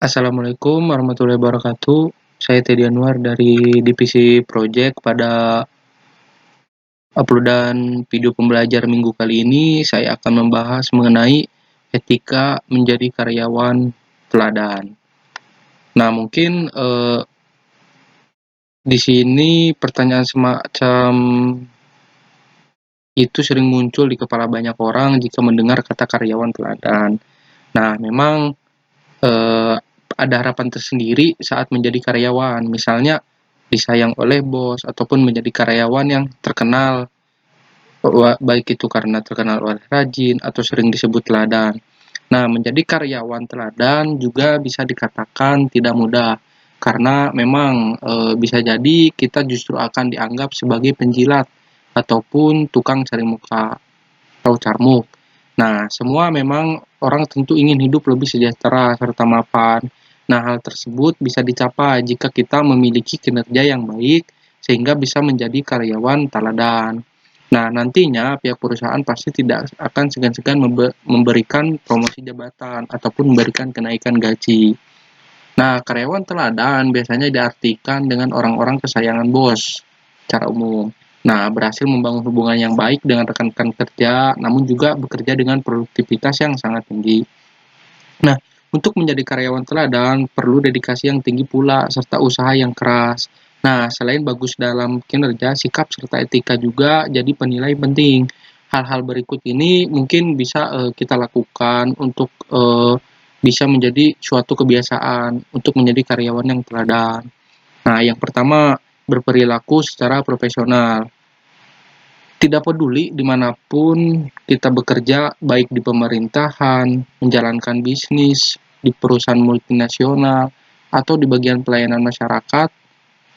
Assalamualaikum warahmatullahi wabarakatuh. Saya Teddy Anwar dari Divisi Project. Pada uploadan video pembelajar minggu kali ini, saya akan membahas mengenai etika menjadi karyawan teladan. Nah, mungkin di sini pertanyaan semacam itu sering muncul di kepala banyak orang jika mendengar kata karyawan teladan. Nah, memang ada harapan tersendiri saat menjadi karyawan. Misalnya disayang oleh bos ataupun menjadi karyawan yang terkenal, baik itu karena terkenal oleh rajin atau sering disebut teladan. Nah, menjadi karyawan teladan juga bisa dikatakan tidak mudah karena memang bisa jadi kita justru akan dianggap sebagai penjilat ataupun tukang cari muka atau carmuk. Nah, semua memang orang tentu ingin hidup lebih sejahtera serta mapan. Nah, hal tersebut bisa dicapai jika kita memiliki kinerja yang baik sehingga bisa menjadi karyawan teladan. Nah, nantinya pihak perusahaan pasti tidak akan segan-segan memberikan promosi jabatan ataupun memberikan kenaikan gaji. Nah, karyawan teladan biasanya diartikan dengan orang-orang kesayangan bos secara umum. Nah, berhasil membangun hubungan yang baik dengan rekan-rekan kerja, namun juga bekerja dengan produktivitas yang sangat tinggi. Nah, untuk menjadi karyawan teladan perlu dedikasi yang tinggi pula serta usaha yang keras. Nah, selain bagus dalam kinerja, sikap serta etika juga jadi penilai penting. Hal-hal berikut ini mungkin bisa kita lakukan untuk bisa menjadi suatu kebiasaan untuk menjadi karyawan yang teladan. Nah, yang pertama, berperilaku secara profesional. Tidak peduli dimanapun kita bekerja, baik di pemerintahan, menjalankan bisnis, di perusahaan multinasional, atau di bagian pelayanan masyarakat,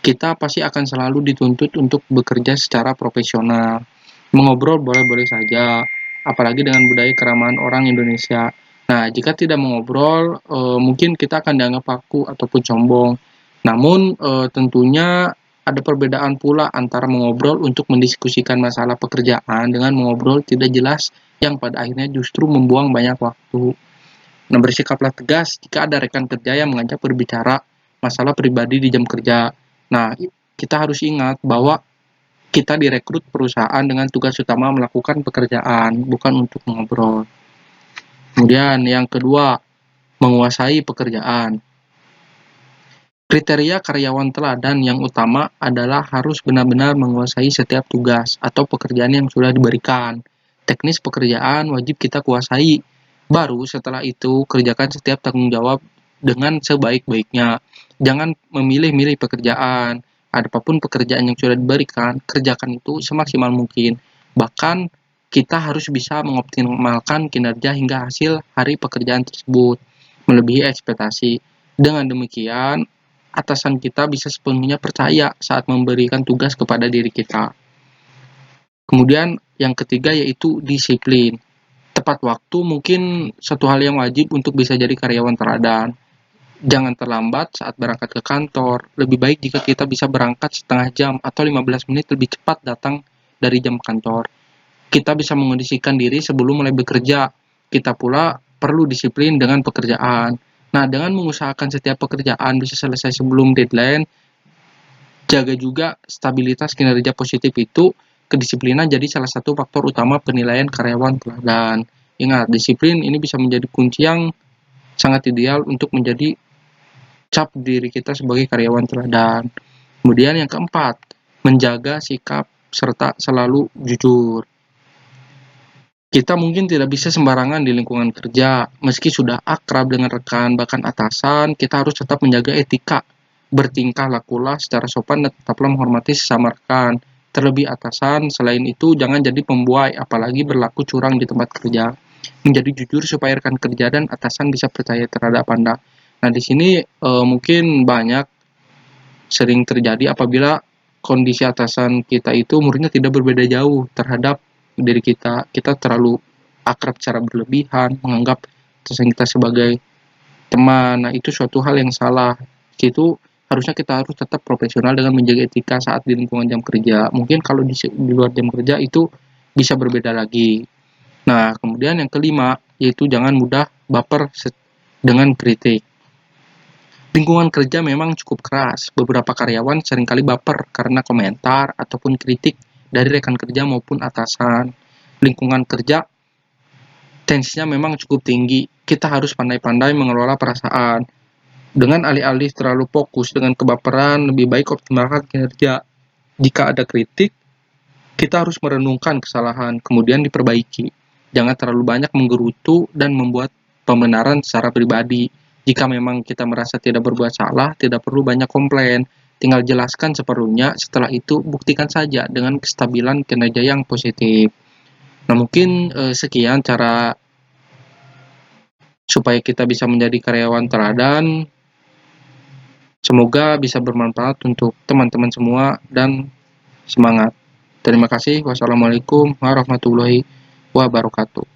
kita pasti akan selalu dituntut untuk bekerja secara profesional. Mengobrol boleh-boleh saja, apalagi dengan budaya keramahan orang Indonesia. Nah, jika tidak mengobrol, mungkin kita akan dianggap kaku ataupun sombong. Namun, tentunya ada perbedaan pula antara mengobrol untuk mendiskusikan masalah pekerjaan dengan mengobrol tidak jelas yang pada akhirnya justru membuang banyak waktu. Nah, bersikaplah tegas jika ada rekan kerja yang mengajak berbicara masalah pribadi di jam kerja. Nah, kita harus ingat bahwa kita direkrut perusahaan dengan tugas utama melakukan pekerjaan, bukan untuk mengobrol. Kemudian yang kedua, menguasai pekerjaan. Kriteria karyawan teladan yang utama adalah harus benar-benar menguasai setiap tugas atau pekerjaan yang sudah diberikan. Teknis pekerjaan wajib kita kuasai. Baru setelah itu, kerjakan setiap tanggung jawab dengan sebaik-baiknya. Jangan memilih-milih pekerjaan. Adapun pekerjaan yang sudah diberikan, kerjakan itu semaksimal mungkin. Bahkan, kita harus bisa mengoptimalkan kinerja hingga hasil hari pekerjaan tersebut, melebihi ekspektasi. Dengan demikian, atasan kita bisa sepenuhnya percaya saat memberikan tugas kepada diri kita. Kemudian yang ketiga yaitu disiplin. Tepat waktu mungkin satu hal yang wajib untuk bisa jadi karyawan teladan. Jangan terlambat saat berangkat ke kantor. Lebih baik jika kita bisa berangkat setengah jam atau 15 menit lebih cepat datang dari jam kantor. Kita bisa mengondisikan diri sebelum mulai bekerja. Kita pula perlu disiplin dengan pekerjaan. Nah, dengan mengusahakan setiap pekerjaan bisa selesai sebelum deadline, jaga juga stabilitas kinerja positif itu, kedisiplinan jadi salah satu faktor utama penilaian karyawan teladan. Ingat, disiplin ini bisa menjadi kunci yang sangat ideal untuk menjadi cap diri kita sebagai karyawan teladan. Kemudian yang keempat, menjaga sikap serta selalu jujur. Kita mungkin tidak bisa sembarangan di lingkungan kerja. Meski sudah akrab dengan rekan, bahkan atasan, kita harus tetap menjaga etika. Bertingkah lakulah secara sopan dan tetaplah menghormati sesama rekan. Terlebih atasan, selain itu jangan jadi pembuai, apalagi berlaku curang di tempat kerja. Menjadi jujur supaya rekan kerja dan atasan bisa percaya terhadap Anda. Nah, di sini mungkin banyak sering terjadi apabila kondisi atasan kita itu umurnya tidak berbeda jauh terhadap diri kita. Kita terlalu akrab secara berlebihan, menganggap atasan kita sebagai teman. Nah, itu suatu hal yang salah. Itu harusnya kita harus tetap profesional dengan menjaga etika saat di lingkungan jam kerja. Mungkin kalau di luar jam kerja itu bisa berbeda lagi. Nah, kemudian yang kelima, yaitu jangan mudah baper dengan kritik. Lingkungan kerja memang cukup keras. Beberapa karyawan seringkali baper karena komentar ataupun kritik dari rekan kerja maupun atasan. Lingkungan kerja tensinya memang cukup tinggi. Kita harus pandai-pandai mengelola perasaan. Dengan alih-alih terlalu fokus dengan kebaperan, lebih baik optimalkan kinerja. Jika ada kritik, kita harus merenungkan kesalahan, kemudian diperbaiki. Jangan terlalu banyak menggerutu dan membuat pembenaran secara pribadi. Jika memang kita merasa tidak berbuat salah, tidak perlu banyak komplain. Tinggal jelaskan seperlunya, setelah itu buktikan saja dengan kestabilan kinerja yang positif. Nah, mungkin sekian cara supaya kita bisa menjadi karyawan teladan. Semoga bisa bermanfaat untuk teman-teman semua dan semangat. Terima kasih. Wassalamualaikum warahmatullahi wabarakatuh.